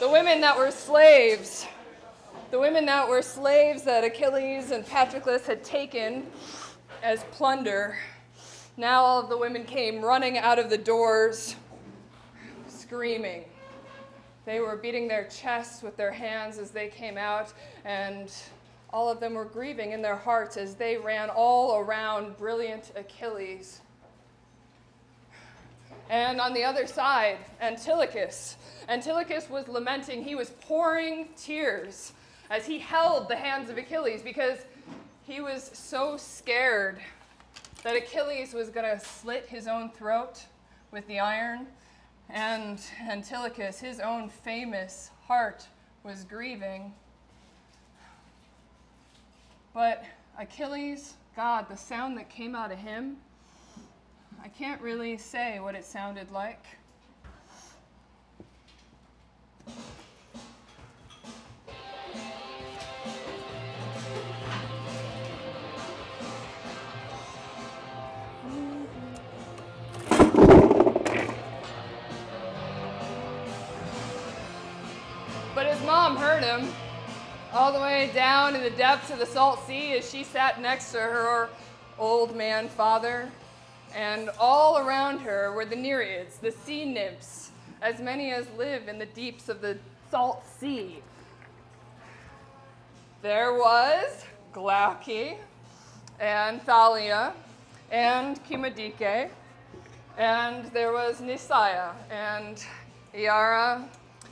the women that were slaves, that Achilles and Patroclus had taken as plunder. Now all of the women came running out of the doors, screaming. They were beating their chests with their hands as they came out, and all of them were grieving in their hearts as they ran all around brilliant Achilles. And on the other side, Antilochus was lamenting. He was pouring tears as he held the hands of Achilles because he was so scared that Achilles was going to slit his own throat with the iron. And Antilochus, his own famous heart, was grieving. But Achilles, God, the sound that came out of him, I can't really say what it sounded like. But his mom heard him all the way down in the depths of the salt sea as she sat next to her old man father. And all around her were the Nereids, the sea nymphs, as many as live in the deeps of the salt sea. There was Glauce and Thalia and Cimodike, and there was Nisaea and Iara.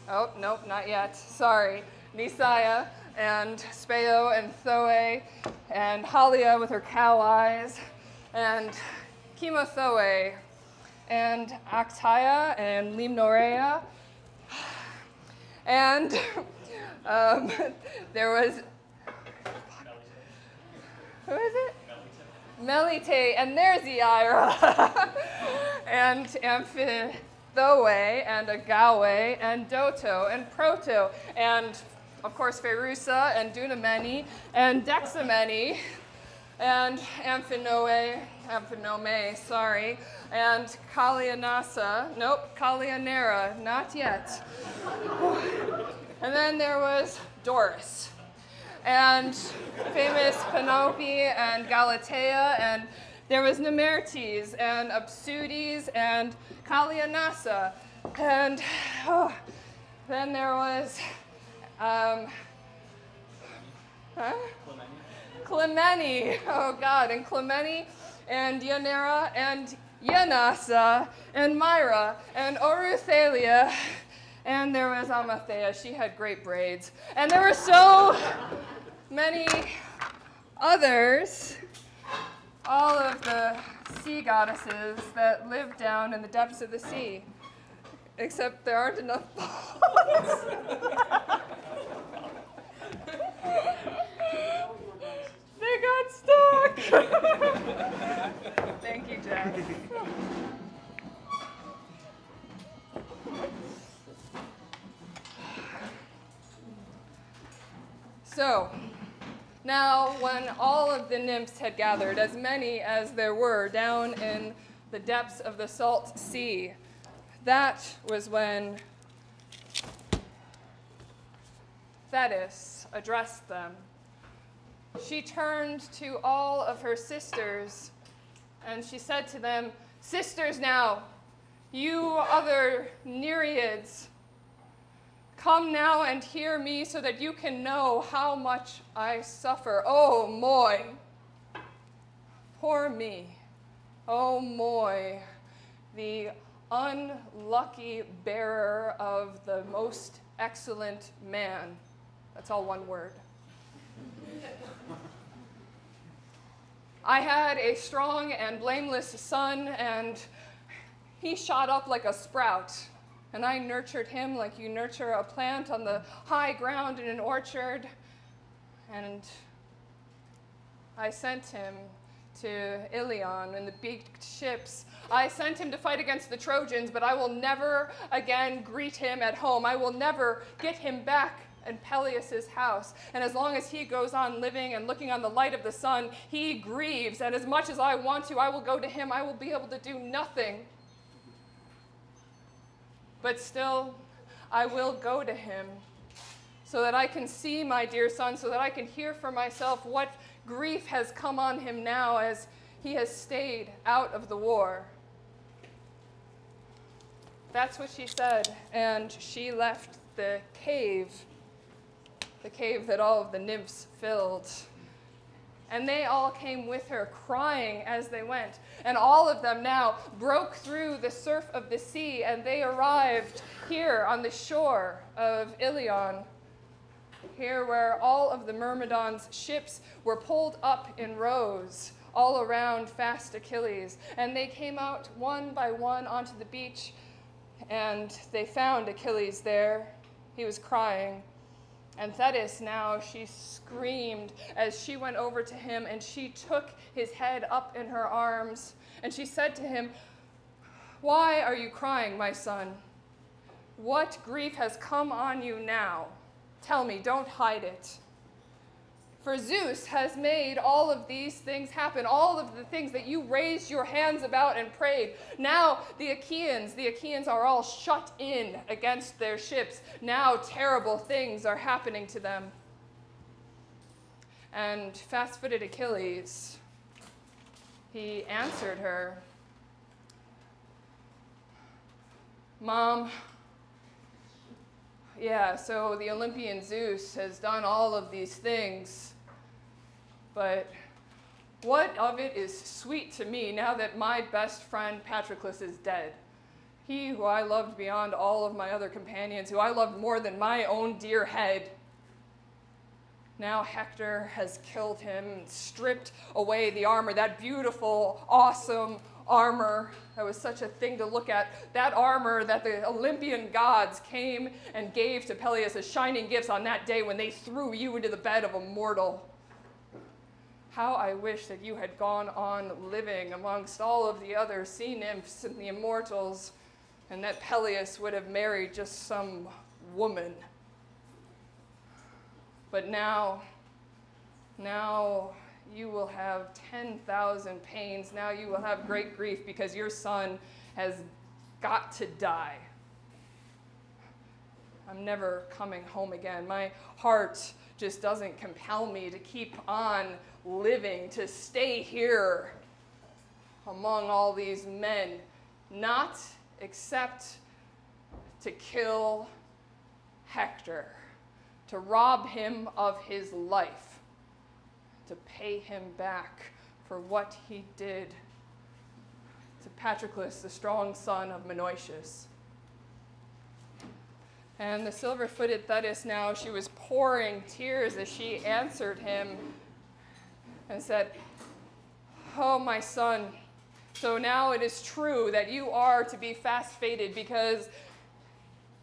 Oh, nope, not yet. Sorry. Nisaea and Speo and Thoe and Halia with her cow eyes and Chemothoe and Actaia and Limnorea. And there was, who is it? Melite, and there's Iaira. And Amphithoe and Agawe and Doto and Proto and of course Pherusa and Dunamene and Dexamene and Amphinome, sorry, and Kalianera, not yet. And then there was Doris, and famous Penelope and Galatea, and there was Nemertes and Absudes and Kalianassa, and then there was Clymene, oh God, and Clymene and Yanera and Yanasa and Myra and Oruthalia, and there was Amathea. She had great braids. And there were so many others, all of the sea goddesses that live down in the depths of the sea, except there aren't enough boats. They got stuck. Thank you, Jack. So, now when all of the nymphs had gathered, as many as there were down in the depths of the salt sea, that was when Thetis addressed them. She turned to all of her sisters, and she said to them, "Sisters now, you other Nereids, come now and hear me so that you can know how much I suffer. Oh, moi! Poor me. Oh, moi, the unlucky bearer of the most excellent man." That's all one word. I had a strong and blameless son, and he shot up like a sprout. And I nurtured him like you nurture a plant on the high ground in an orchard. And I sent him to Ilion in the beaked ships. I sent him to fight against the Trojans, but I will never again greet him at home. I will never get him back in Peleus's house. And as long as he goes on living and looking on the light of the sun, he grieves. And as much as I want to, I will go to him. I will be able to do nothing. But still, I will go to him so that I can see my dear son, so that I can hear for myself what grief has come on him now as he has stayed out of the war. That's what she said, and she left the cave that all of the nymphs filled. And they all came with her, crying as they went. And all of them now broke through the surf of the sea, and they arrived here on the shore of Ilion, here where all of the Myrmidons' ships were pulled up in rows all around fast Achilles. And they came out one by one onto the beach, and they found Achilles there. He was crying. And Thetis now, she screamed as she went over to him, and she took his head up in her arms, and she said to him, "Why are you crying, my son? What grief has come on you now? Tell me, don't hide it. For Zeus has made all of these things happen, all of the things that you raised your hands about and prayed. Now the Achaeans are all shut in against their ships. Now terrible things are happening to them." And fast-footed Achilles, he answered her, "Mom, yeah, so the Olympian Zeus has done all of these things, but what of it is sweet to me now that my best friend Patroclus is dead? He who I loved beyond all of my other companions, who I loved more than my own dear head. Now Hector has killed him and stripped away the armor, that beautiful, awesome armor that was such a thing to look at, that armor that the Olympian gods came and gave to Peleus as shining gifts on that day when they threw you into the bed of a mortal. How I wish that you had gone on living amongst all of the other sea nymphs and the immortals, and that Peleus would have married just some woman. But now you will have 10,000 pains. Now you will have great grief because your son has got to die. I'm never coming home again. My heart just doesn't compel me to keep on living, to stay here among all these men, not except to kill Hector, to rob him of his life, to pay him back for what he did to Patroclus, the strong son of Menoetius." And the silver-footed Thetis now, she was pouring tears as she answered him and said, "Oh, my son, so now it is true that you are to be fast-fated because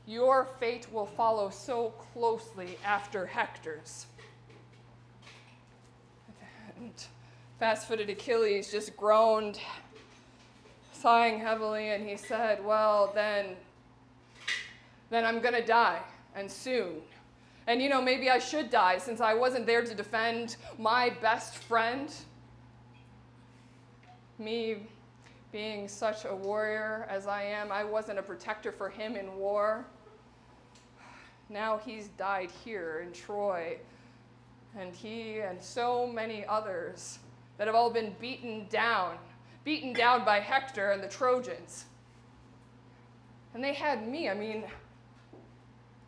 your fate will follow so closely after Hector's." And fast-footed Achilles just groaned, sighing heavily, and he said, "Well, then I'm going to die, and soon. And, maybe I should die since I wasn't there to defend my best friend. Me being such a warrior as I am, I wasn't a protector for him in war. Now he's died here in Troy, and he and so many others that have all been beaten down by Hector and the Trojans. And they had me. I mean,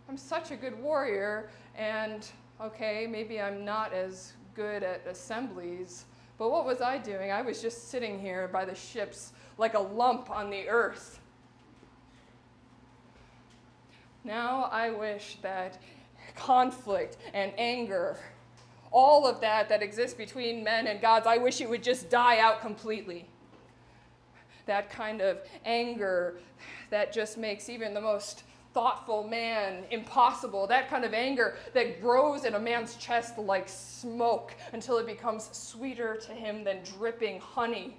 I'm such a good warrior, and okay, maybe I'm not as good at assemblies, but what was I doing? I was just sitting here by the ships like a lump on the earth. Now I wish that conflict and anger, all of that exists between men and gods, I wish it would just die out completely. That kind of anger that just makes even the most thoughtful man impossible. That kind of anger that grows in a man's chest like smoke until it becomes sweeter to him than dripping honey.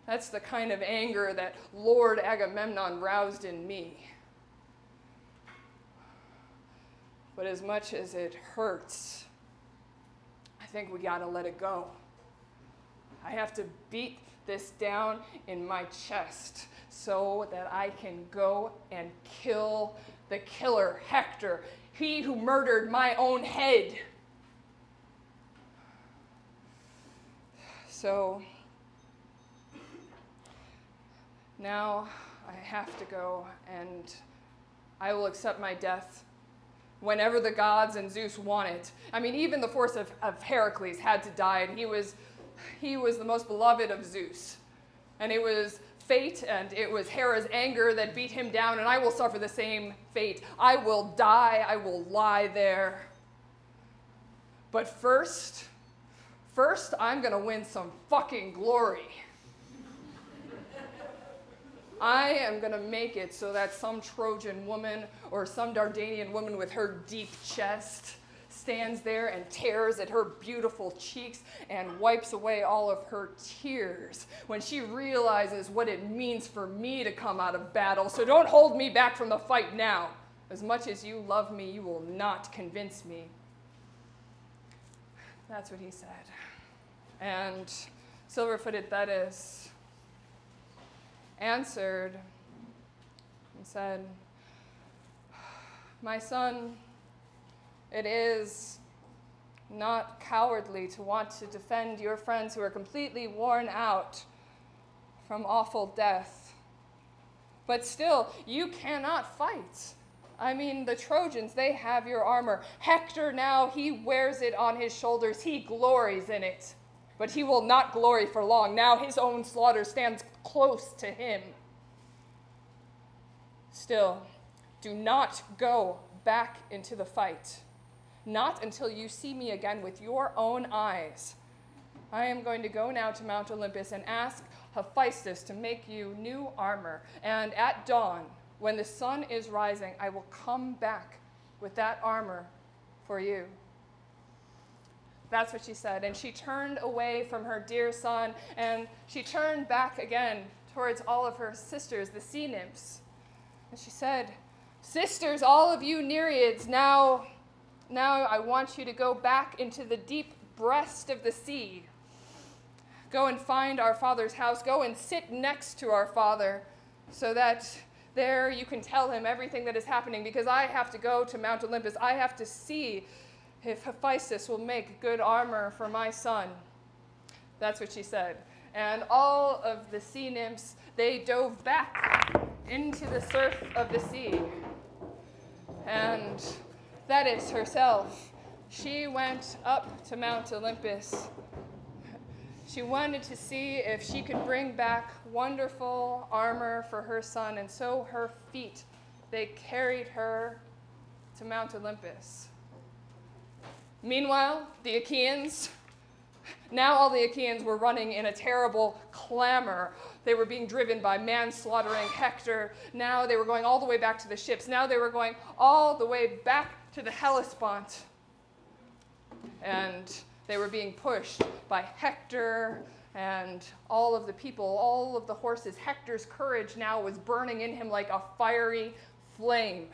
That's the kind of anger that Lord Agamemnon roused in me. But as much as it hurts, I think we gotta let it go. I have to beat this down in my chest so that I can go and kill the killer Hector, he who murdered my own head. So now I have to go, and I will accept my death whenever the gods and Zeus want it. I mean, even the force of Heracles had to die, and he was the most beloved of Zeus. And it was fate, and it was Hera's anger that beat him down, and I will suffer the same fate. I will die, I will lie there. But first, I'm gonna win some fucking glory. I am going to make it so that some Trojan woman or some Dardanian woman with her deep chest stands there and tears at her beautiful cheeks and wipes away all of her tears when she realizes what it means for me to come out of battle. So don't hold me back from the fight now. As much as you love me, you will not convince me. That's what he said. And silver-footed Thetis answered and said, "My son, it is not cowardly to want to defend your friends who are completely worn out from awful death. But still, you cannot fight. I mean, the Trojans, they have your armor. Hector now, he wears it on his shoulders. He glories in it. But he will not glory for long. Now his own slaughter stands close to him. Still, do not go back into the fight. Not until you see me again with your own eyes. I am going to go now to Mount Olympus and ask Hephaestus to make you new armor. And at dawn, when the sun is rising, I will come back with that armor for you." That's what she said. And she turned away from her dear son, and she turned back again towards all of her sisters, the sea nymphs. And she said, "Sisters, all of you Nereids, now I want you to go back into the deep breast of the sea. Go and find our father's house. Go and sit next to our father so that there you can tell him everything that is happening, because I have to go to Mount Olympus. I have to see if Hephaestus will make good armor for my son." That's what she said. And all of the sea nymphs, they dove back into the surf of the sea. And Thetis herself, she went up to Mount Olympus. She wanted to see if she could bring back wonderful armor for her son, and so her feet, they carried her to Mount Olympus. Meanwhile, the Achaeans, now all the Achaeans were running in a terrible clamor. They were being driven by man-slaughtering Hector. Now they were going all the way back to the ships. Now they were going all the way back to the Hellespont. And they were being pushed by Hector and all of the people, all of the horses. Hector's courage now was burning in him like a fiery flame.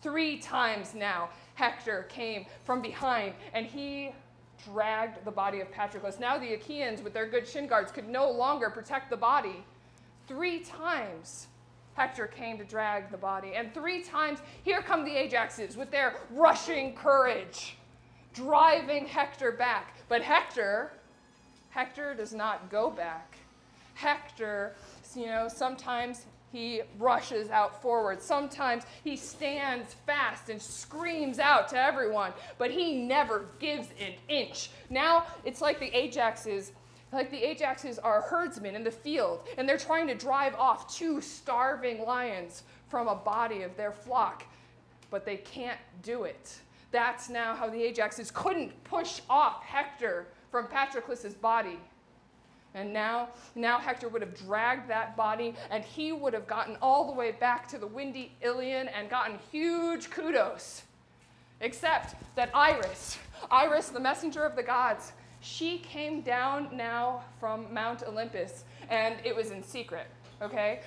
3 times now, Hector came from behind, and he dragged the body of Patroclus. Now the Achaeans, with their good shin guards, could no longer protect the body. 3 times Hector came to drag the body, and 3 times here come the Ajaxes with their rushing courage, driving Hector back. But Hector does not go back. Hector, sometimes he rushes out forward. Sometimes he stands fast and screams out to everyone, but he never gives an inch. Now it's like the Ajaxes are herdsmen in the field, and they're trying to drive off 2 starving lions from a body of their flock, but they can't do it. That's now how the Ajaxes couldn't push off Hector from Patroclus's body. And now Hector would have dragged that body, and he would have gotten all the way back to the windy Ilion and gotten huge kudos. Except that Iris, the messenger of the gods, she came down now from Mount Olympus, and it was in secret, okay?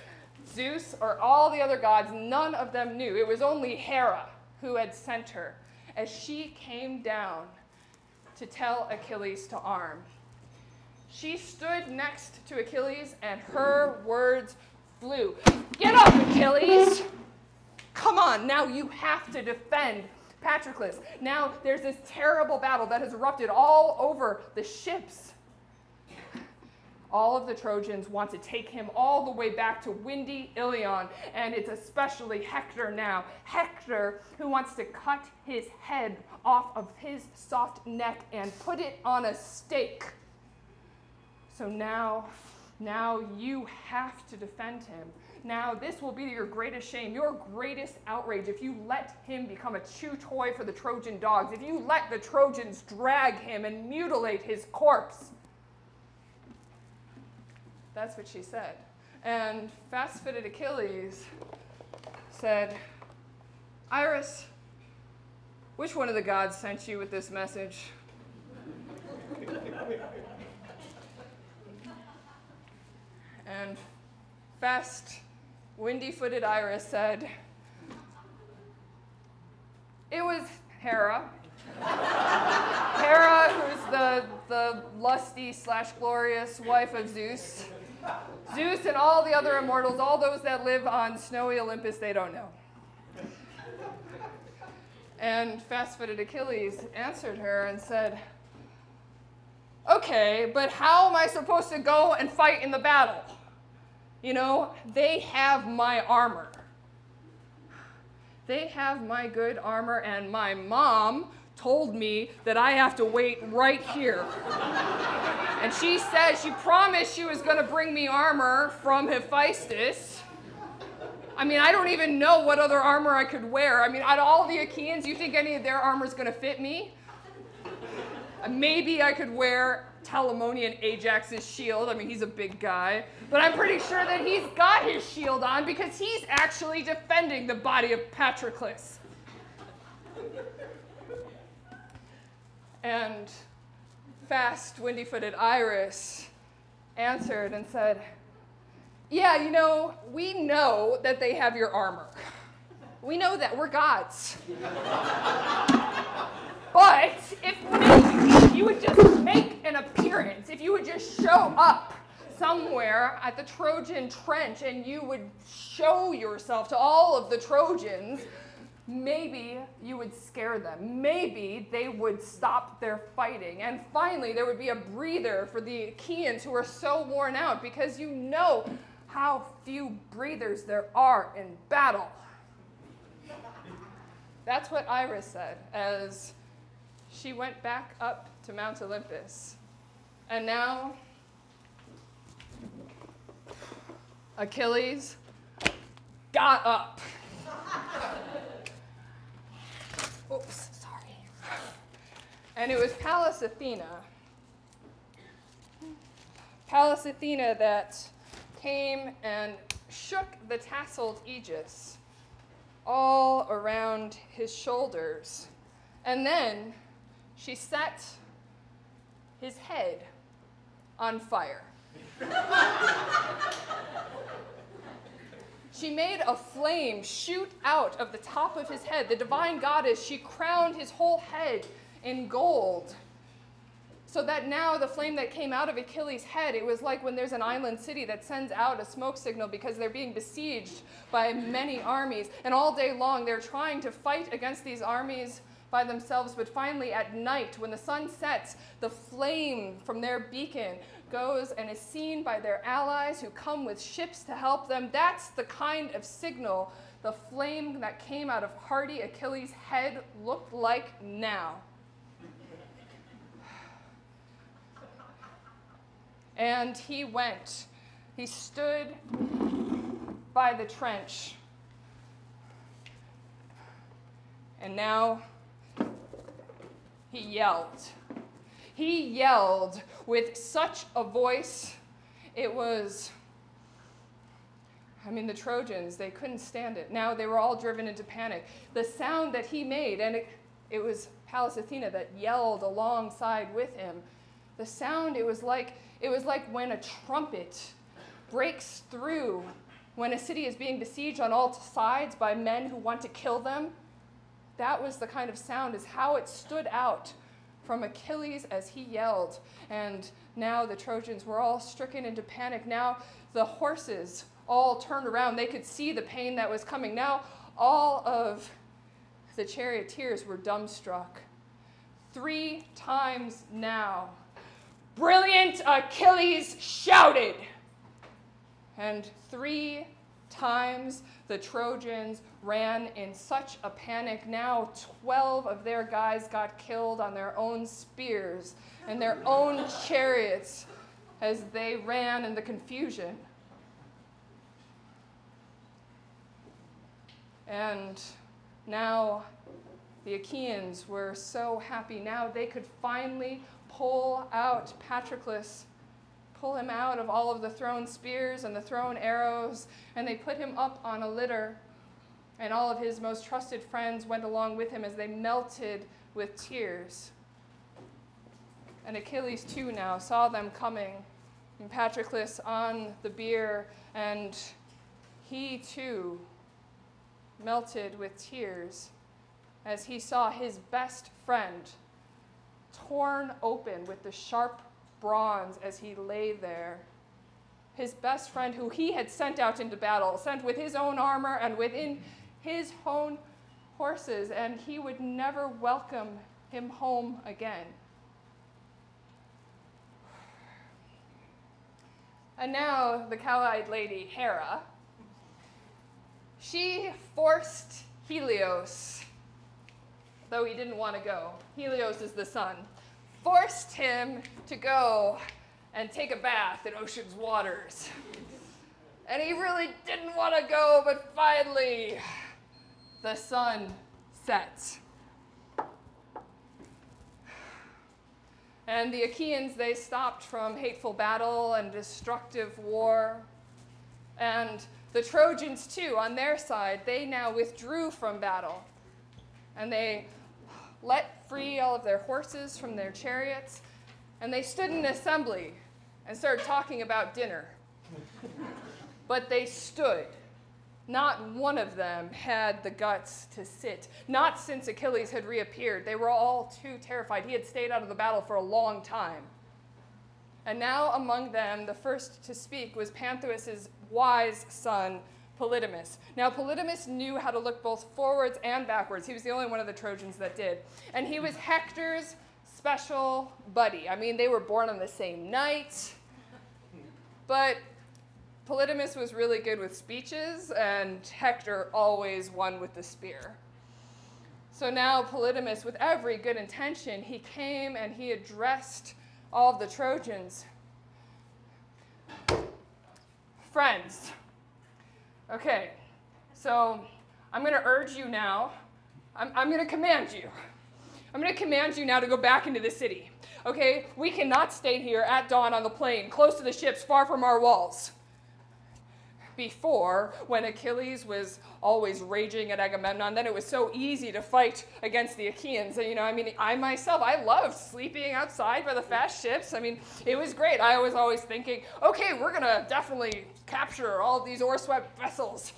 Zeus or all the other gods, none of them knew. It was only Hera who had sent her, as she came down to tell Achilles to arm. She stood next to Achilles, and her words flew. "Get up, Achilles! come on, now you have to defend Patroclus. Now there's this terrible battle that has erupted all over the ships. All of the Trojans want to take him all the way back to windy Ilion, and it's especially Hector now. Hector, who wants to cut his head off of his soft neck and put it on a stake. So now you have to defend him. Now this will be your greatest shame, your greatest outrage, if you let him become a chew toy for the Trojan dogs, if you let the Trojans drag him and mutilate his corpse. That's what she said. And fast-footed Achilles said, Iris, which one of the gods sent you with this message? And fast, windy-footed Iris said, it was Hera. Hera, who's the lusty/glorious wife of Zeus. Zeus and all the other immortals, all those that live on snowy Olympus, they don't know. And fast-footed Achilles answered her and said, okay, but how am I supposed to go and fight in the battle? You know, they have my armor. They have my good armor, and my mom told me that I have to wait right here. And she said she promised she was going to bring me armor from Hephaestus. I mean, I don't even know what other armor I could wear. I mean, out of all the Achaeans, you think any of their armor is going to fit me? Maybe I could wear Telamonian Ajax's shield. I mean, he's a big guy. But I'm pretty sure that he's got his shield on because he's actually defending the body of Patroclus. And fast, windy-footed Iris answered and said, yeah, you know, we know that they have your armor. We know that. We're gods. But if maybe you would just make an appearance, if you would just show up somewhere at the Trojan trench and you would show yourself to all of the Trojans, maybe you would scare them. Maybe they would stop their fighting. And finally, there would be a breather for the Achaeans who are so worn out, because you know how few breathers there are in battle. That's what Iris said as she went back up to Mount Olympus. And now, Achilles got up. Oops, sorry. And it was Pallas Athena that came and shook the tasseled aegis all around his shoulders. And then she set his head on fire. She made a flame shoot out of the top of his head. The divine goddess, she crowned his whole head in gold, so that now the flame that came out of Achilles' head, it was like when there's an island city that sends out a smoke signal because they're being besieged by many armies, and all day long they're trying to fight against these armies by themselves, but finally at night, when the sun sets, the flame from their beacon goes and is seen by their allies who come with ships to help them. That's the kind of signal the flame that came out of hardy Achilles' head looked like now. And he went. He stood by the trench. And now he yelled. He yelled with such a voice, it was, I mean, the Trojans, they couldn't stand it. Now they were all driven into panic. The sound that he made, and it was Pallas Athena that yelled alongside with him. The sound, it was like when a trumpet breaks through when a city is being besieged on all sides by men who want to kill them. That was the kind of sound, is how it stood out from Achilles as he yelled. And now the Trojans were all stricken into panic. Now the horses all turned around. They could see the pain that was coming. Now all of the charioteers were dumbstruck. 3 times now, brilliant Achilles shouted. And 3 times the Trojans ran in such a panic. Now 12 of their guys got killed on their own spears and their own chariots as they ran in the confusion. And now the Achaeans were so happy. Now they could finally pull out Patroclus, pull him out of all of the thrown spears and the thrown arrows, and they put him up on a litter, and all of his most trusted friends went along with him as they melted with tears. And Achilles too now saw them coming, and Patroclus on the bier, and he too melted with tears as he saw his best friend torn open with the sharp bronze as he lay there. His best friend who he had sent out into battle, sent with his own armor and within his own horses, and he would never welcome him home again. And now the cow-eyed lady, Hera, she forced Helios, though he didn't want to go. Helios is the sun. Forced him to go and take a bath in ocean's waters. And he really didn't want to go, but finally, the sun set. And the Achaeans, they stopped from hateful battle and destructive war. And the Trojans, too, on their side, they now withdrew from battle. And they let free all of their horses from their chariots. And they stood in assembly and started talking about dinner. But they stood. Not one of them had the guts to sit. Not since Achilles had reappeared. They were all too terrified. He had stayed out of the battle for a long time. And now among them, the first to speak was Panthous' wise son, Polydamas. Now, Polydamas knew how to look both forwards and backwards. He was the only one of the Trojans that did. And he was Hector's special buddy. I mean, they were born on the same night. But Polydamas was really good with speeches, and Hector always won with the spear. So now Polydamas, with every good intention, he came and he addressed all of the Trojans. Friends, okay, so I'm going to urge you now. I'm going to command you. I'm going to command you now to go back into the city. Okay, we cannot stay here at dawn on the plain, close to the ships, far from our walls. Before, when Achilles was always raging at Agamemnon, then it was so easy to fight against the Achaeans. And, I mean, I myself, I loved sleeping outside by the fast ships. I mean, it was great. I was always thinking, okay, we're going to definitely capture all of these oar-swept vessels.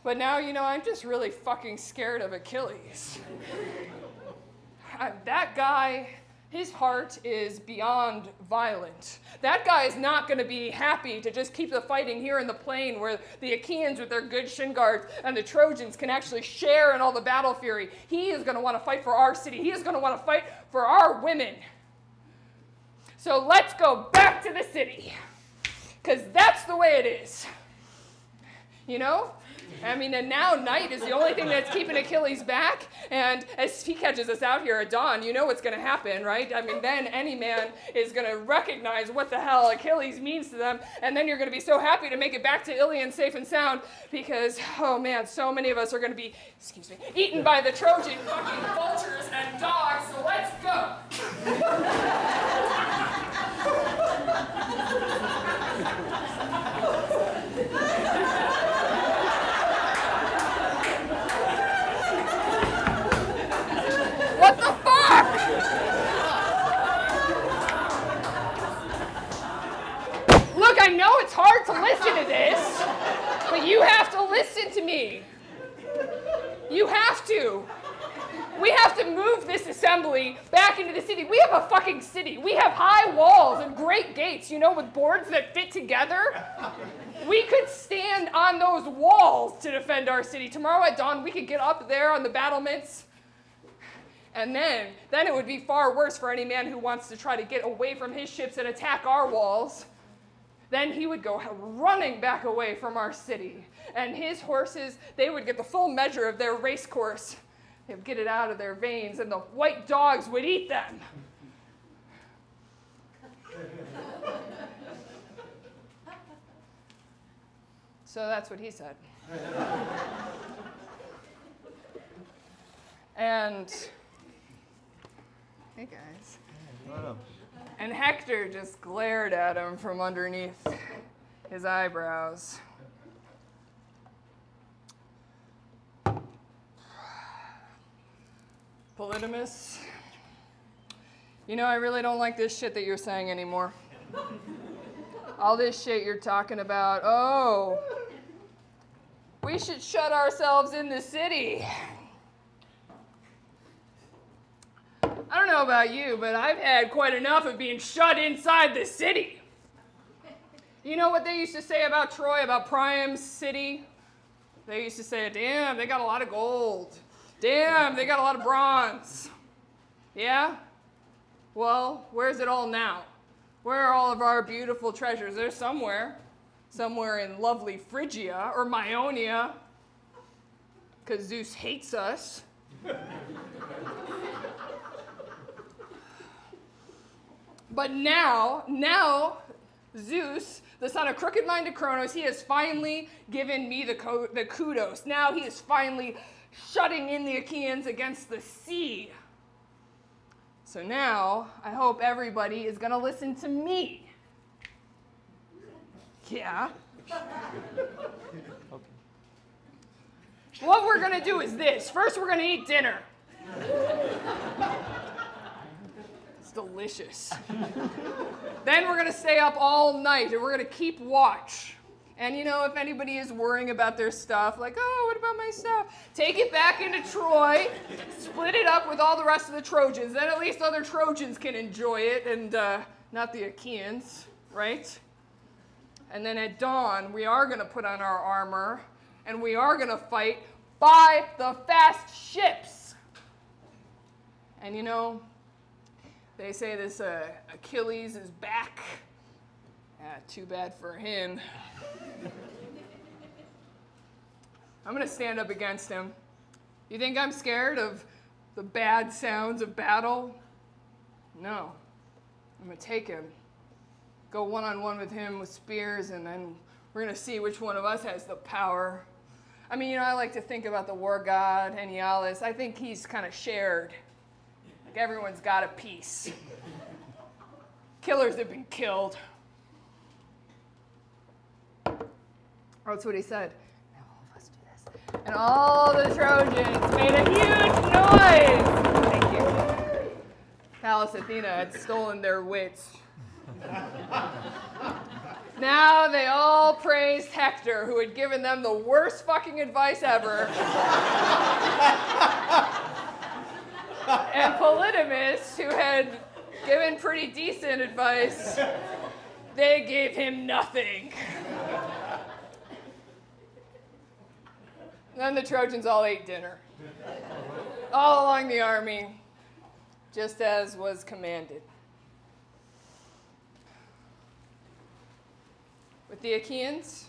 But now, I'm just really fucking scared of Achilles. That guy, his heart is beyond violent. That guy is not going to be happy to just keep the fighting here in the plain where the Achaeans with their good shin guards and the Trojans can actually share in all the battle fury. He is going to want to fight for our city. He is going to want to fight for our women. So let's go back to the city, because that's the way it is. I mean, and now night is the only thing that's keeping Achilles back. And as he catches us out here at dawn, you know what's going to happen, right? I mean, then any man is going to recognize what the hell Achilles means to them. And then you're going to be so happy to make it back to Ilion safe and sound because, oh man, so many of us are going to be, eaten by the Trojan fucking vultures and dogs. So let's go. What the fuck? Look, I know it's hard to listen to this, but you have to listen to me. You have to. We have to move this assembly assembly back into the city. We have a fucking city. We have high walls and great gates, you know, with boards that fit together. We could stand on those walls to defend our city. Tomorrow at dawn, we could get up there on the battlements. And then it would be far worse for any man who wants to try to get away from his ships and attack our walls. Then he would go running back away from our city. And his horses, they would get the full measure of their race course. They would get it out of their veins, and the white dogs would eat them. So that's what he said. And, hey guys. And Hector just glared at him from underneath his eyebrows. Polydamas, you know, I really don't like this shit that you're saying anymore. All this shit you're talking about, oh, we should shut ourselves in the city. I don't know about you, but I've had quite enough of being shut inside the city. You know what they used to say about Troy, about Priam's city? They used to say, damn, they got a lot of gold. Damn, they got a lot of bronze. Yeah? Well, where's it all now? Where are all of our beautiful treasures? They're somewhere. Somewhere in lovely Phrygia or Maeonia. Because Zeus hates us. But now, Zeus, the son of crooked-minded Kronos, he has finally given me the kudos. Now he is finally shutting in the Achaeans against the sea. So now, I hope everybody is going to listen to me. Yeah. Okay. What we're going to do is this. First, we're going to eat dinner. It's delicious. Then we're going to stay up all night, and we're going to keep watch. And you know, if anybody is worrying about their stuff, like, oh, what about my stuff? Take it back into Troy, split it up with all the rest of the Trojans. Then at least other Trojans can enjoy it, and not the Achaeans, right? And then at dawn, we are going to put on our armor, and we are going to fight by the fast ships. And you know, they say this Achilles is back. Too bad for him. I'm going to stand up against him. You think I'm scared of the bad sounds of battle? No. I'm going to take him, go one-on-one with him with spears, and then we're going to see which one of us has the power. I mean, you know, I like to think about the war god, Enyalius. I think he's kind of shared. Like everyone's got a piece. Killers have been killed. That's what he said. Now all of us do this. And all the Trojans made a huge noise. Thank you. Pallas Athena had stolen their wits. Now they all praised Hector, who had given them the worst fucking advice ever. And Polydamas, who had given pretty decent advice. They gave him nothing. Then the Trojans all ate dinner, all along the army, just as was commanded. With the Achaeans,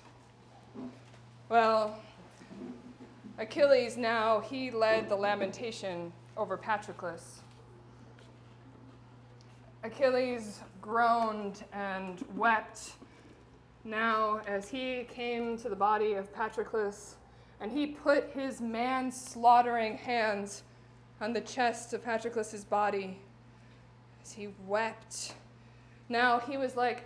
well, Achilles now, he led the lamentation over Patroclus. Achilles groaned and wept now as he came to the body of Patroclus, and he put his man-slaughtering hands on the chest of Patroclus's body as he wept. Now he was like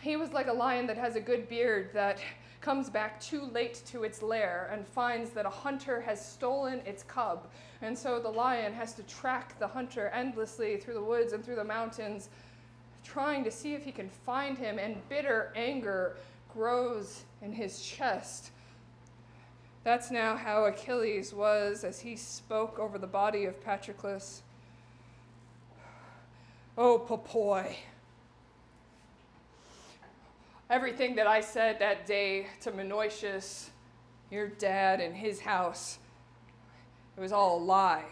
a lion that has a good beard that comes back too late to its lair and finds that a hunter has stolen its cub. And so the lion has to track the hunter endlessly through the woods and through the mountains, trying to see if he can find him, and bitter anger grows in his chest. That's now how Achilles was as he spoke over the body of Patroclus. Oh, Popoi. Everything that I said that day to Menoetius, your dad and his house, it was all a lie.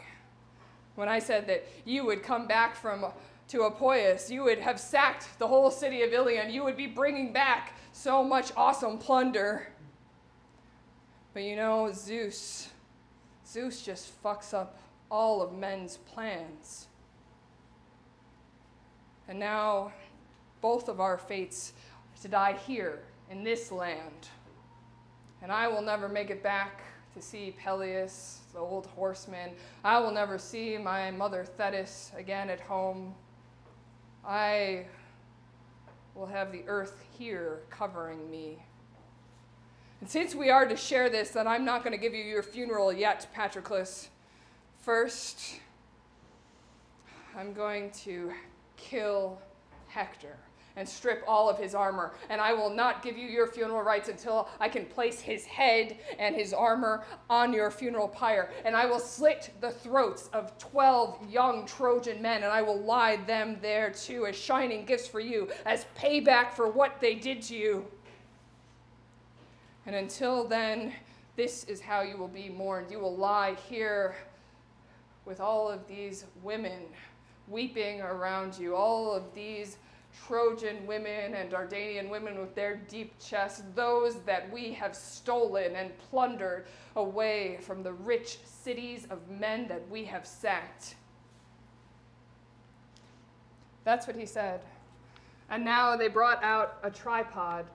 When I said that you would come back to Apoius, you would have sacked the whole city of Ilion, you would be bringing back so much awesome plunder. But you know, Zeus just fucks up all of men's plans. And now, both of our fates are to die here, in this land. And I will never make it back to see Peleus, the old horseman. I will never see my mother Thetis again at home. I will have the earth here covering me. And since we are to share this, then I'm not going to give you your funeral yet, Patroclus. First, I'm going to kill Hector and strip all of his armor, and I will not give you your funeral rites until I can place his head and his armor on your funeral pyre, and I will slit the throats of 12 young Trojan men, and I will lie them there too as shining gifts for you, as payback for what they did to you. And until then, this is how you will be mourned. You will lie here with all of these women weeping around you, all of these Trojan women and Dardanian women with their deep chests, those that we have stolen and plundered away from the rich cities of men that we have sacked. That's what he said. And now they brought out a tripod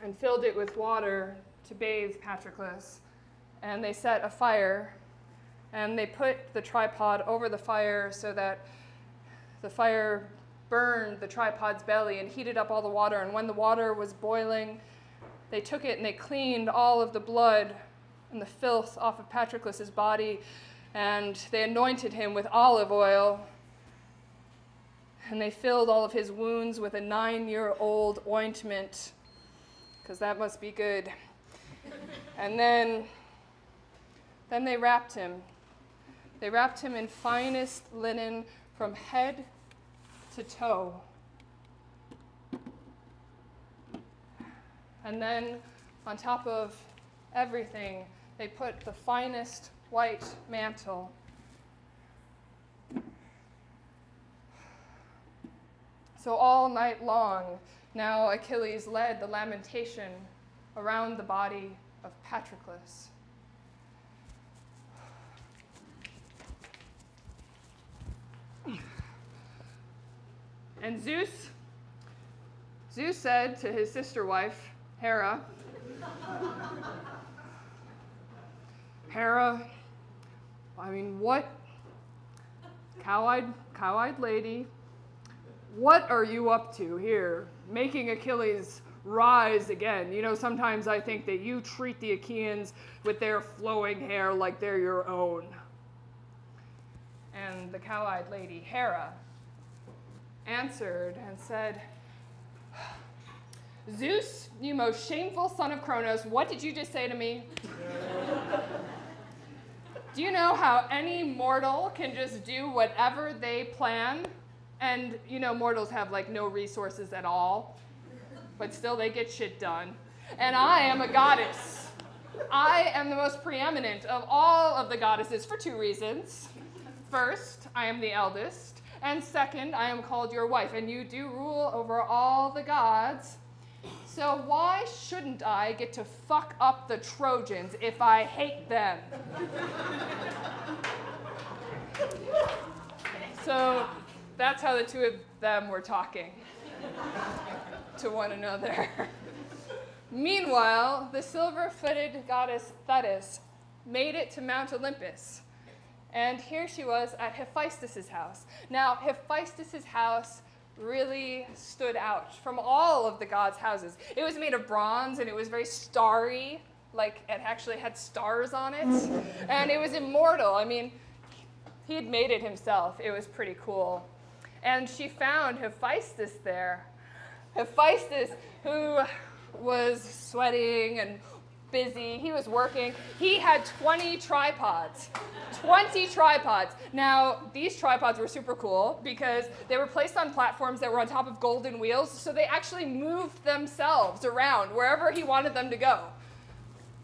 and filled it with water to bathe Patroclus. And they set a fire, and they put the tripod over the fire so that the fire burned the tripod's belly and heated up all the water. And when the water was boiling, they took it and they cleaned all of the blood and the filth off of Patroclus's body, and they anointed him with olive oil, and they filled all of his wounds with a 9-year-old ointment, because that must be good. And then they wrapped him. They wrapped him in finest linen from head to toe. And then on top of everything, they put the finest white mantle. So all night long, now Achilles led the lamentation around the body of Patroclus. And Zeus said to his sister wife, Hera, I mean, what, cow-eyed lady, what are you up to here, making Achilles rise again? You know, sometimes I think that you treat the Achaeans with their flowing hair like they're your own. And the cow-eyed lady, Hera, answered and said, Zeus, you most shameful son of Kronos, what did you just say to me? Do you know how any mortal can just do whatever they plan? And, you know, mortals have, like, no resources at all, but still they get shit done. And I am a goddess. I am the most preeminent of all of the goddesses for 2 reasons. First, I am the eldest. And second, I am called your wife, and you do rule over all the gods. So why shouldn't I get to fuck up the Trojans if I hate them? So that's how the two of them were talking to one another. Meanwhile, the silver-footed goddess Thetis made it to Mount Olympus. And here she was at Hephaestus' house. Now, Hephaestus' house really stood out from all of the gods' houses. It was made of bronze, and it was very starry, like it actually had stars on it. And it was immortal. I mean, he had made it himself. It was pretty cool. And she found Hephaestus there. Hephaestus, who was sweating and busy. He was working. He had 20 tripods. 20 tripods. Now, these tripods were super cool because they were placed on platforms that were on top of golden wheels, so they actually moved themselves around wherever he wanted them to go.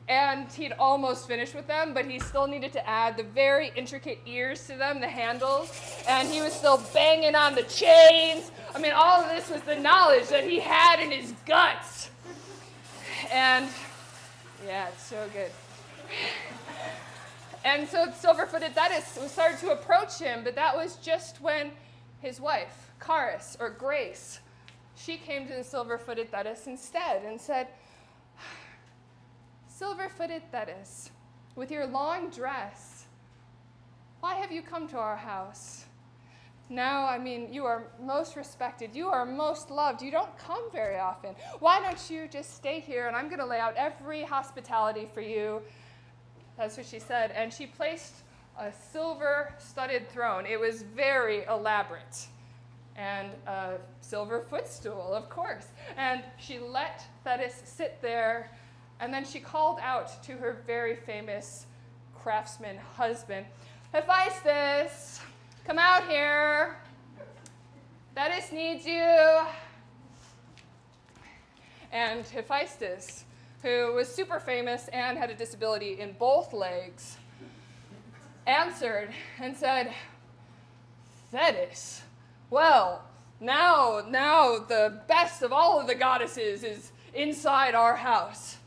And he'd almost finished with them, but he still needed to add the very intricate ears to them, the handles, and he was still banging on the chains. I mean, all of this was the knowledge that he had in his guts. And yeah, it's so good. And so silver-footed Thetis started to approach him, but that was just when his wife, Charis, or Grace, she came to the silver-footed Thetis instead and said, "Silver-footed Thetis, with your long dress, why have you come to our house? Now, I mean, you are most respected. You are most loved. You don't come very often. Why don't you just stay here, and I'm going to lay out every hospitality for you." That's what she said. And she placed a silver-studded throne. It was very elaborate. And a silver footstool, of course. And she let Thetis sit there. And then she called out to her very famous craftsman husband, "Hephaestus, come out here. Thetis needs you." And Hephaestus, who was super famous and had a disability in both legs, answered and said, "Thetis, well, now the best of all of the goddesses is inside our house.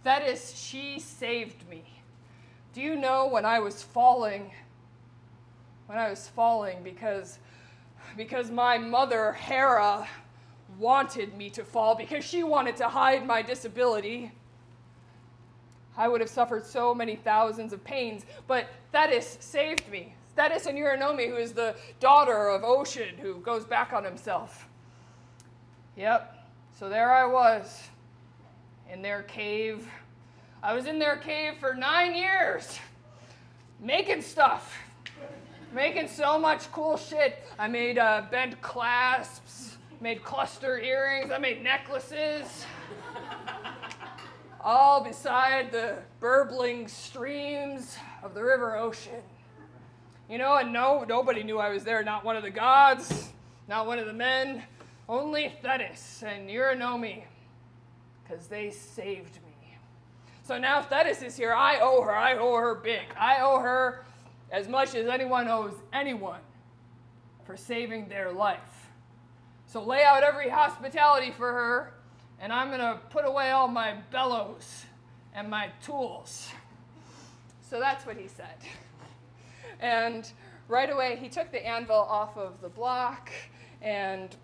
Thetis, she saved me. Do you know when I was falling because my mother, Hera, wanted me to fall because she wanted to hide my disability. I would have suffered so many thousands of pains, but Thetis saved me. Thetis and Eurynome, who is the daughter of Ocean, who goes back on himself. Yep, so there I was, in their cave. I was in their cave for 9 years, making stuff, making so much cool shit. I made bent clasps, made cluster earrings, I made necklaces, all beside the burbling streams of the river Ocean. You know, and nobody knew I was there, not one of the gods, not one of the men, only Thetis and Eurynome, because they saved me. So now Thetis is here. I owe her big. I owe her as much as anyone owes anyone for saving their life. So lay out every hospitality for her, and I'm going to put away all my bellows and my tools." So that's what he said. And right away, he took the anvil off of the block, and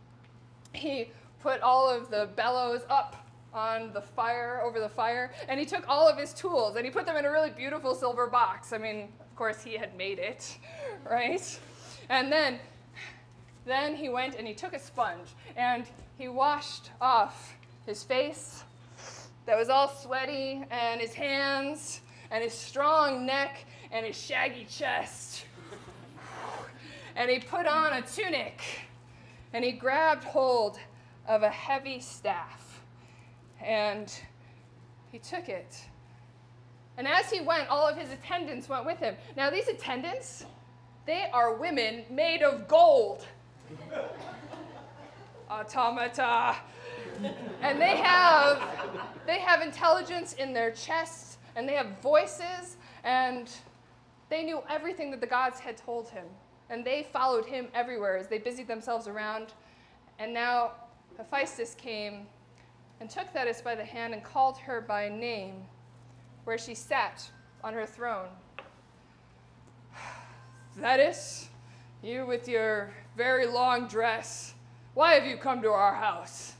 he put all of the bellows up on the fire, over the fire, and he took all of his tools, and he put them in a really beautiful silver box. I mean, of course, he had made it, right? And then he went and he took a sponge, and he washed off his face that was all sweaty, and his hands, and his strong neck, and his shaggy chest. And he put on a tunic, and he grabbed hold of a heavy staff, and he took it. And as he went, all of his attendants went with him. Now these attendants, they are women made of gold. Automata. And they have intelligence in their chests, and they have voices, and they knew everything that the gods had told him. And they followed him everywhere as they busied themselves around. And now Hephaestus came and took Thetis by the hand and called her by name, where she sat on her throne. "Thetis, you with your very long dress, why have you come to our house?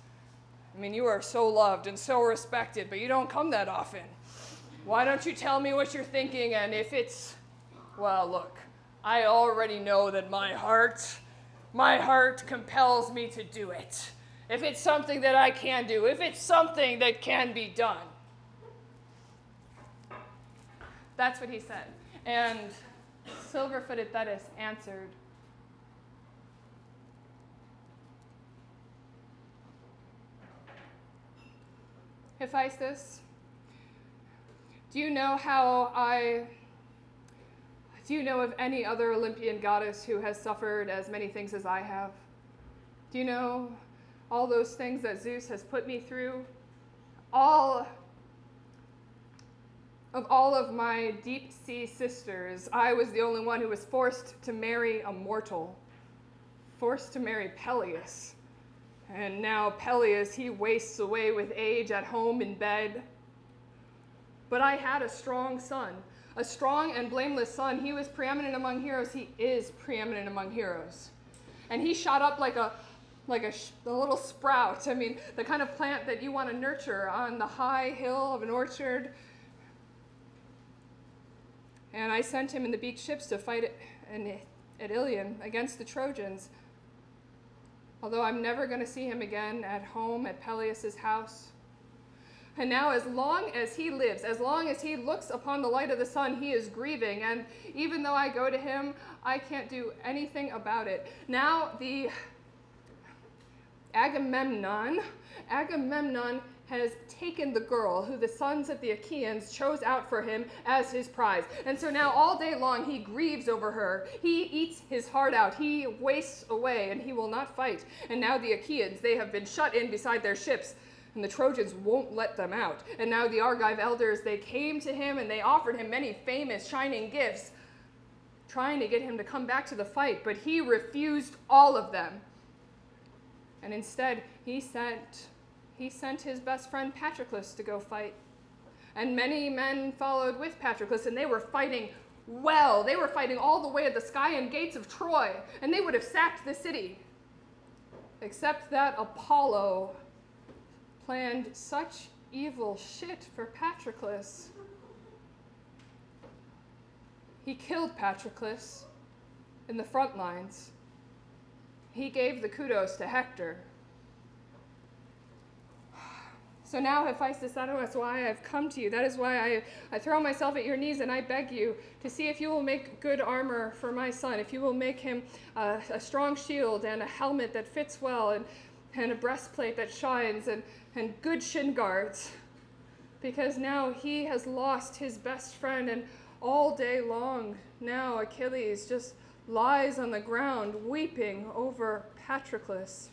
I mean, you are so loved and so respected, but you don't come that often. Why don't you tell me what you're thinking, and if it's, well, look, I already know that my heart compels me to do it. If it's something that I can do, if it's something that can be done." That's what he said. And silver-footed Thetis answered, "Hephaestus, Do you know of any other Olympian goddess who has suffered as many things as I have? Do you know all those things that Zeus has put me through? All of my deep sea sisters, I was the only one who was forced to marry a mortal, forced to marry Peleus. And now Peleus, he wastes away with age at home in bed. But I had a strong son, a strong and blameless son. He was preeminent among heroes. He is preeminent among heroes. And he shot up like a little sprout. I mean, the kind of plant that you want to nurture on the high hill of an orchard. And I sent him in the beaked ships to fight at Iliad against the Trojans. Although I'm never going to see him again at home at Peleus' house. And now as long as he lives, as long as he looks upon the light of the sun, he is grieving. And even though I go to him, I can't do anything about it. Now the Agamemnon has taken the girl who the sons of the Achaeans chose out for him as his prize. And so now all day long he grieves over her. He eats his heart out. He wastes away and he will not fight. And now the Achaeans, they have been shut in beside their ships, and the Trojans won't let them out. And now the Argive elders, they came to him and they offered him many famous shining gifts, trying to get him to come back to the fight, but he refused all of them. And instead, he sent his best friend Patroclus to go fight. And many men followed with Patroclus, and they were fighting well. They were fighting all the way at the sky and gates of Troy, and they would have sacked the city. Except that Apollo planned such evil shit for Patroclus. He killed Patroclus in the front lines. He gave the kudos to Hector. So now, Hephaestus, that is why I've come to you. That is why I throw myself at your knees and I beg you to see if you will make good armor for my son, if you will make him a strong shield and a helmet that fits well and a breastplate that shines and good shin guards. Because now he has lost his best friend, and all day long now Achilles just lies on the ground weeping over Patroclus.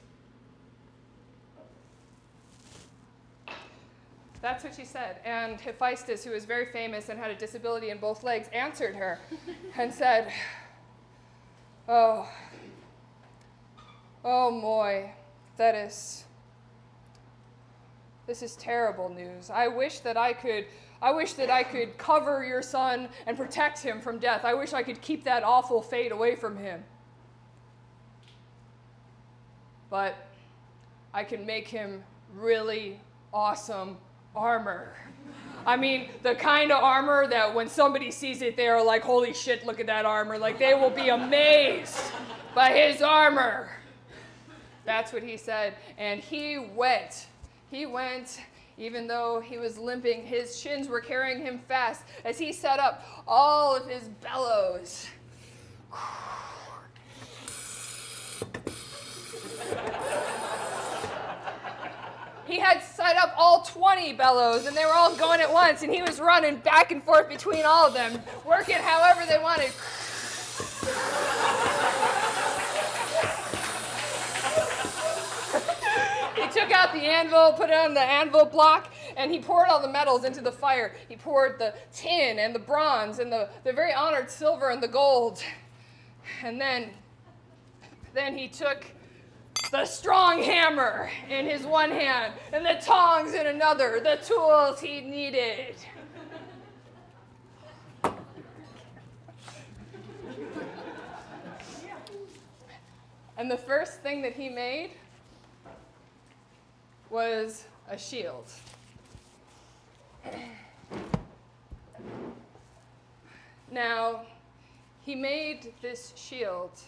That's what she said. And Hephaestus, who was very famous and had a disability in both legs, answered her and said, Oh moi, Thetis, this is terrible news. I wish that I could cover your son and protect him from death. I wish I could keep that awful fate away from him. But I can make him really awesome armor. I mean, the kind of armor that when somebody sees it, they are like, holy shit, look at that armor. Like, they will be amazed by his armor. That's what he said. And he went, even though he was limping, his shins were carrying him fast as he set up all of his bellows. He had set up all 20 bellows, and they were all going at once, and he was running back and forth between all of them, working however they wanted. He took out the anvil, put it on the anvil block, and he poured all the metals into the fire. He poured the tin and the bronze and the very honored silver and the gold. And then he took the strong hammer in his one hand and the tongs in another, the tools he needed. And the first thing that he made was a shield. Now, he made this shield,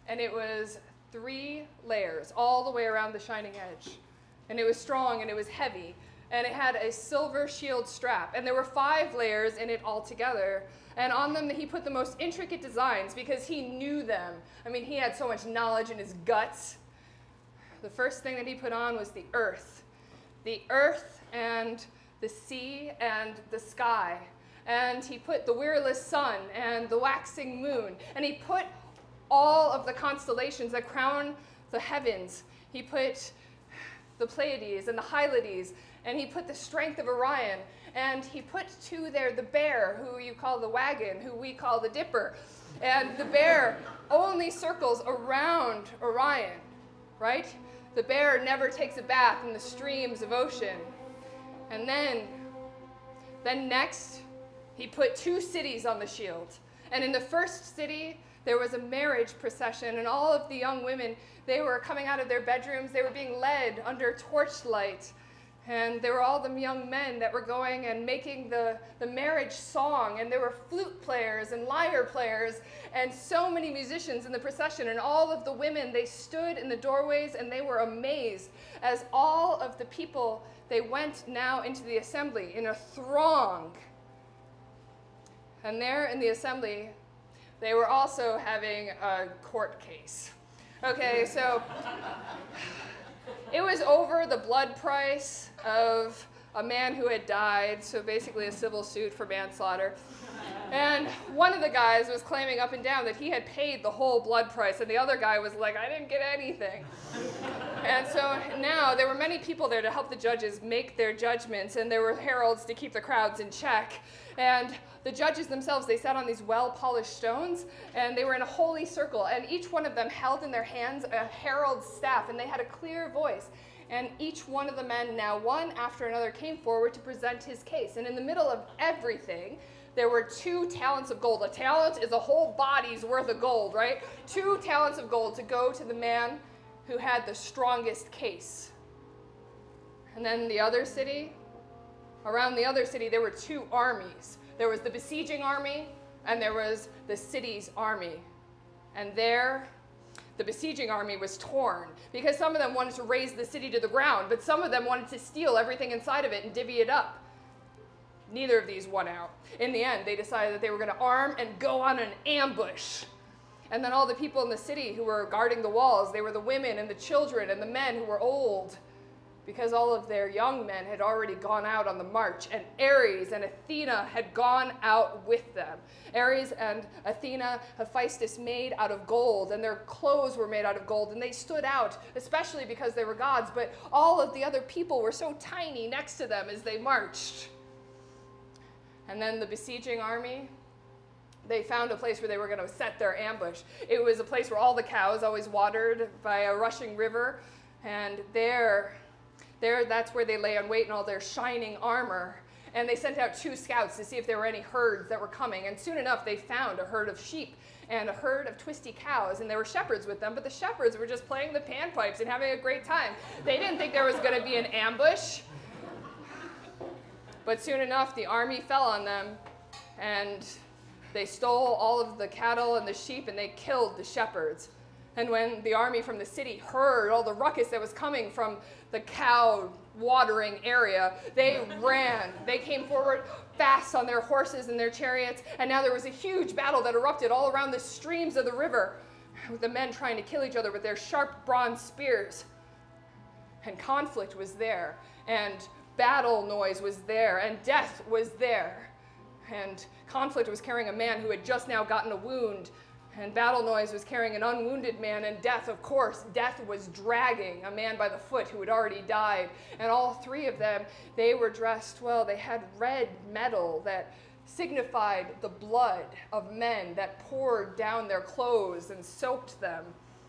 and it was 3 layers all the way around the shining edge. And it was strong, and it was heavy, and it had a silver shield strap. And there were 5 layers in it altogether. And on them, he put the most intricate designs because he knew them. I mean, he had so much knowledge in his guts. The first thing that he put on was the earth the earth and the sea and the sky. And he put the wearless sun and the waxing moon. And he put all of the constellations that crown the heavens. He put the Pleiades and the Hylides, and he put the strength of Orion. And he put too there the bear, who you call the wagon, who we call the dipper. And the bear only circles around Orion, right? The bear never takes a bath in the streams of ocean. And then next, he put 2 cities on the shield. And in the first city, there was a marriage procession, and all of the young women, they were coming out of their bedrooms. They were being led under torchlight. And there were all the young men that were going and making the marriage song. And there were flute players and lyre players and so many musicians in the procession. And all of the women, they stood in the doorways and they were amazed as all of the people, they went now into the assembly in a throng. And there in the assembly, they were also having a court case. Okay, so it was over the blood price of a man who had died, so basically a civil suit for manslaughter. And one of the guys was claiming up and down that he had paid the whole blood price, and the other guy was like, I didn't get anything. And so now there were many people there to help the judges make their judgments, and there were heralds to keep the crowds in check. And the judges themselves, they sat on these well-polished stones, and they were in a holy circle, and each one of them held in their hands a herald's staff, and they had a clear voice. And each one of the men, now one after another, came forward to present his case. And in the middle of everything, there were 2 talents of gold. A talent is a whole body's worth of gold, right? 2 talents of gold to go to the man who had the strongest case. And then the other city, around the other city, there were 2 armies. There was the besieging army, and there was the city's army. And there, the besieging army was torn, because some of them wanted to raze the city to the ground, but some of them wanted to steal everything inside of it and divvy it up. Neither of these won out. In the end, they decided that they were going to arm and go on an ambush. And then all the people in the city who were guarding the walls, they were the women and the children and the men who were old, because all of their young men had already gone out on the march, and Ares and Athena had gone out with them. Ares and Athena, Hephaestus, made out of gold, and their clothes were made out of gold, and they stood out, especially because they were gods, but all of the other people were so tiny next to them as they marched. And then the besieging army, they found a place where they were going to set their ambush. It was a place where all the cows, always watered by a rushing river, and that's where they lay in wait in all their shining armor. And they sent out 2 scouts to see if there were any herds that were coming. And soon enough, they found a herd of sheep and a herd of twisty cows. And there were shepherds with them, but the shepherds were just playing the panpipes and having a great time. They didn't think there was going to be an ambush. But soon enough, the army fell on them, and they stole all of the cattle and the sheep, and they killed the shepherds. And when the army from the city heard all the ruckus that was coming from the cow watering area, they ran. They came forward fast on their horses and their chariots, and now there was a huge battle that erupted all around the streams of the river, with the men trying to kill each other with their sharp bronze spears. And conflict was there, and battle noise was there, and death was there. And conflict was carrying a man who had just now gotten a wound, and battle noise was carrying an unwounded man, and death, of course, death was dragging a man by the foot who had already died. And all 3 of them, they were dressed, well, they had red metal that signified the blood of men that poured down their clothes and soaked them.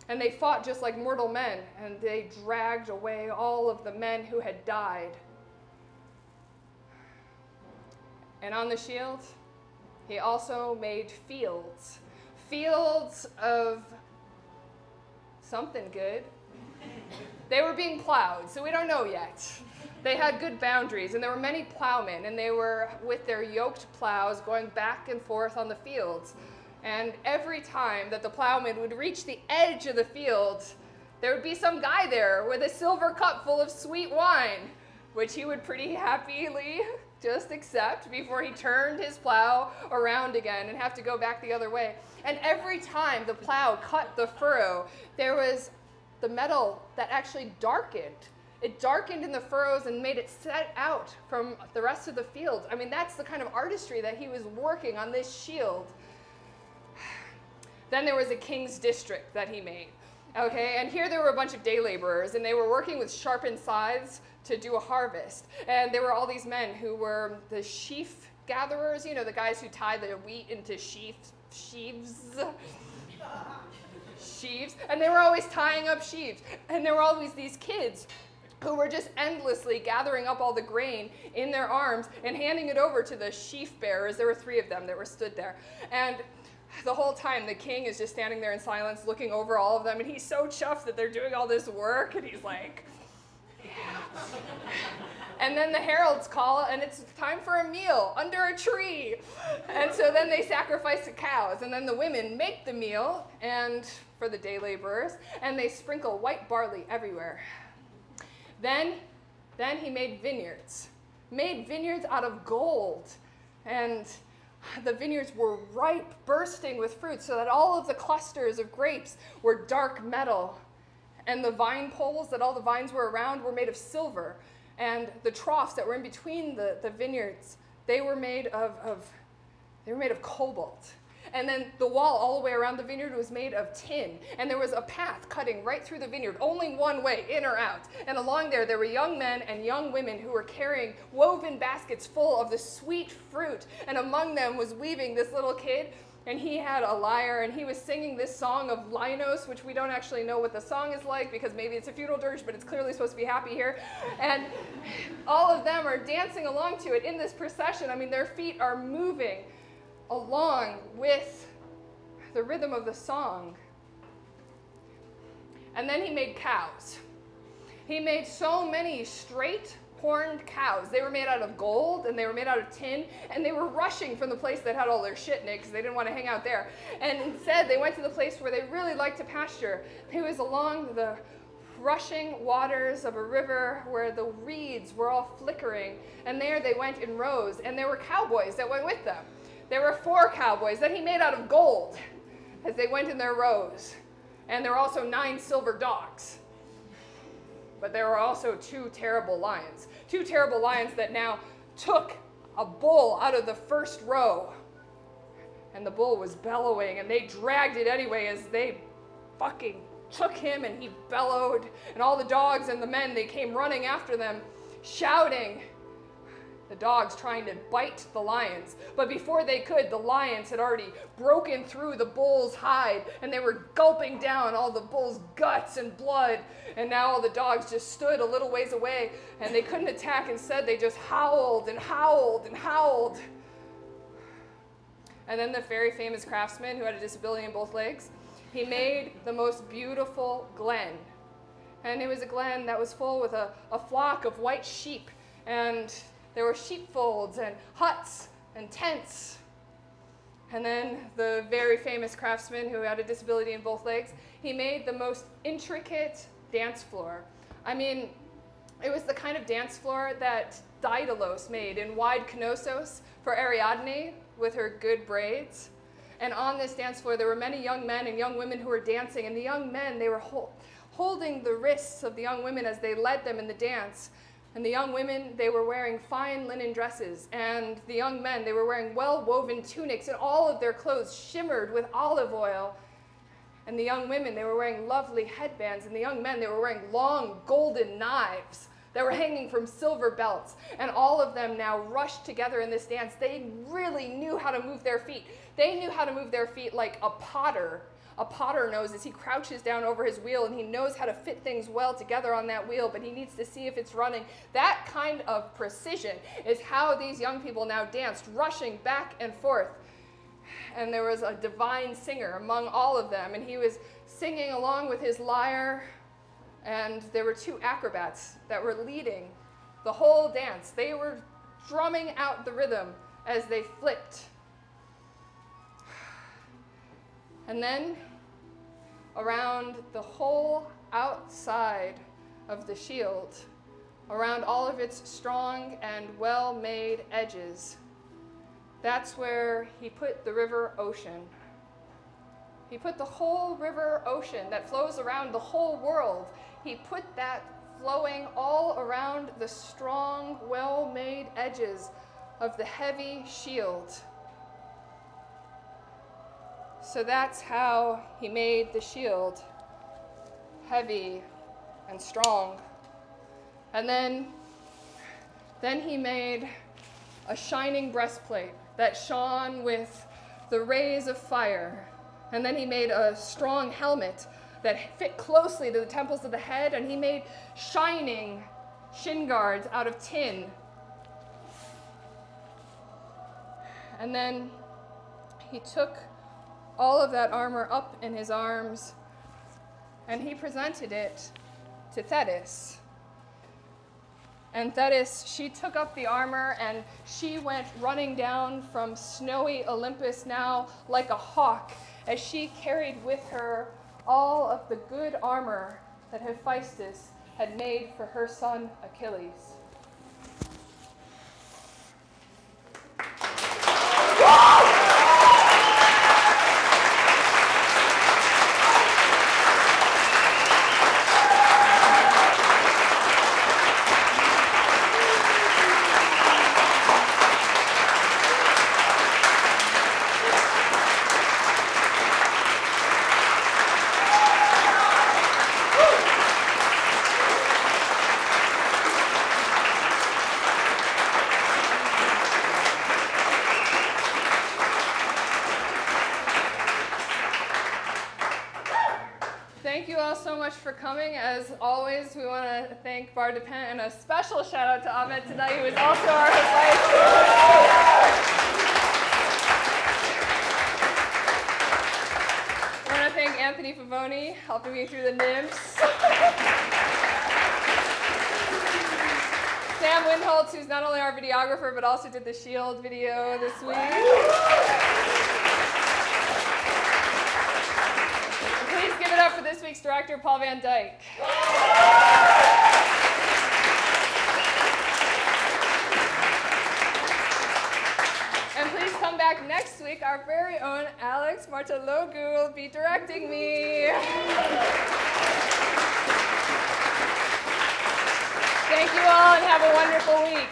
And they fought just like mortal men, and they dragged away all of the men who had died. And on the shield, he also made fields. Fields of something good. They were being plowed, so we don't know yet. They had good boundaries, and there were many plowmen, and they were with their yoked plows going back and forth on the fields. And every time that the plowman would reach the edge of the field, there would be some guy there with a silver cup full of sweet wine, which he would pretty happily just accept before he turned his plow around again and have to go back the other way. And every time the plow cut the furrow, there was the metal that actually darkened. It darkened in the furrows and made it set out from the rest of the field. I mean, that's the kind of artistry that he was working on this shield. Then there was a king's district that he made. Okay, and here there were a bunch of day laborers, and they were working with sharpened scythes to do a harvest. And there were all these men who were the sheaf gatherers, you know, the guys who tie the wheat into sheaves. And they were always tying up sheaves. And there were always these kids who were just endlessly gathering up all the grain in their arms and handing it over to the sheaf bearers. There were 3 of them that were stood there. And the whole time, the king is just standing there in silence, looking over all of them, and he's so chuffed that they're doing all this work, and he's like, yeah. And then the heralds call, and it's time for a meal under a tree. And so then they sacrifice the cows, and then the women make the meal, and for the day laborers, and they sprinkle white barley everywhere. Then he made vineyards out of gold, and the vineyards were ripe, bursting with fruit, so that all of the clusters of grapes were dark metal. And the vine poles that all the vines were around were made of silver. And the troughs that were in between the vineyards, they were made of cobalt. And then the wall all the way around the vineyard was made of tin. And there was a path cutting right through the vineyard, only one way, in or out. And along there were young men and young women who were carrying woven baskets full of the sweet fruit. And among them was weaving this little kid, and he had a lyre, and he was singing this song of Linos, which we don't actually know what the song is like, because maybe it's a funeral dirge, but it's clearly supposed to be happy here. And all of them are dancing along to it in this procession. I mean, their feet are moving along with the rhythm of the song. And then he made cows. He made so many straight horned cows. They were made out of gold, and they were made out of tin, and they were rushing from the place that had all their shit in it because they didn't want to hang out there. And instead, they went to the place where they really liked to pasture. It was along the rushing waters of a river where the reeds were all flickering, and there they went in rows, and there were cowboys that went with them. There were 4 cowboys that he made out of gold as they went in their rows. And there were also 9 silver dogs. But there were also 2 terrible lions. 2 terrible lions that now took a bull out of the first row. And the bull was bellowing, and they dragged it anyway as they fucking took him, and he bellowed. And all the dogs and the men, they came running after them, shouting. The dogs trying to bite the lions. But before they could, the lions had already broken through the bull's hide, and they were gulping down all the bull's guts and blood. And now all the dogs just stood a little ways away, and they couldn't attack. Instead, they just howled and howled and howled. And then the very famous craftsman who had a disability in both legs, he made the most beautiful glen. And it was a glen that was full with a flock of white sheep, and there were sheepfolds and huts and tents. And then the very famous craftsman who had a disability in both legs, he made the most intricate dance floor. I mean, it was the kind of dance floor that Daedalus made in wide Knossos for Ariadne with her good braids. And on this dance floor, there were many young men and young women who were dancing. And the young men, they were holding the wrists of the young women as they led them in the dance. And the young women, they were wearing fine linen dresses. And the young men, they were wearing well-woven tunics, and all of their clothes shimmered with olive oil. And the young women, they were wearing lovely headbands. And the young men, they were wearing long golden knives that were hanging from silver belts. And all of them now rushed together in this dance. They really knew how to move their feet. They knew how to move their feet like a potter. A potter knows as he crouches down over his wheel, and he knows how to fit things well together on that wheel, but he needs to see if it's running. That kind of precision is how these young people now danced, rushing back and forth. And there was a divine singer among all of them, and he was singing along with his lyre, and there were 2 acrobats that were leading the whole dance. They were drumming out the rhythm as they flipped. And then, around the whole outside of the shield, around all of its strong and well-made edges, that's where he put the river ocean. He put the whole river ocean that flows around the whole world. He put that flowing all around the strong, well-made edges of the heavy shield. So that's how he made the shield, heavy and strong. And then he made a shining breastplate that shone with the rays of fire. And then he made a strong helmet that fit closely to the temples of the head, and he made shining shin guards out of tin. And then he took all of that armor up in his arms, and he presented it to Thetis. And Thetis, she took up the armor, and she went running down from snowy Olympus now like a hawk, as she carried with her all of the good armor that Hephaestus had made for her son Achilles. For coming. As always, we want to thank Bar Depend, and a special shout out to Ahmed tonight, who is also our Hephaestus. I want to thank Anthony Pavoni, helping me through the nymphs. Sam Windholz, who's not only our videographer, but also did the Shield video this week. Give it up for this week's director, Paul Van Dyck. And please come back next week. Our very own Alex Martalogu will be directing me. Thank you all, and have a wonderful week.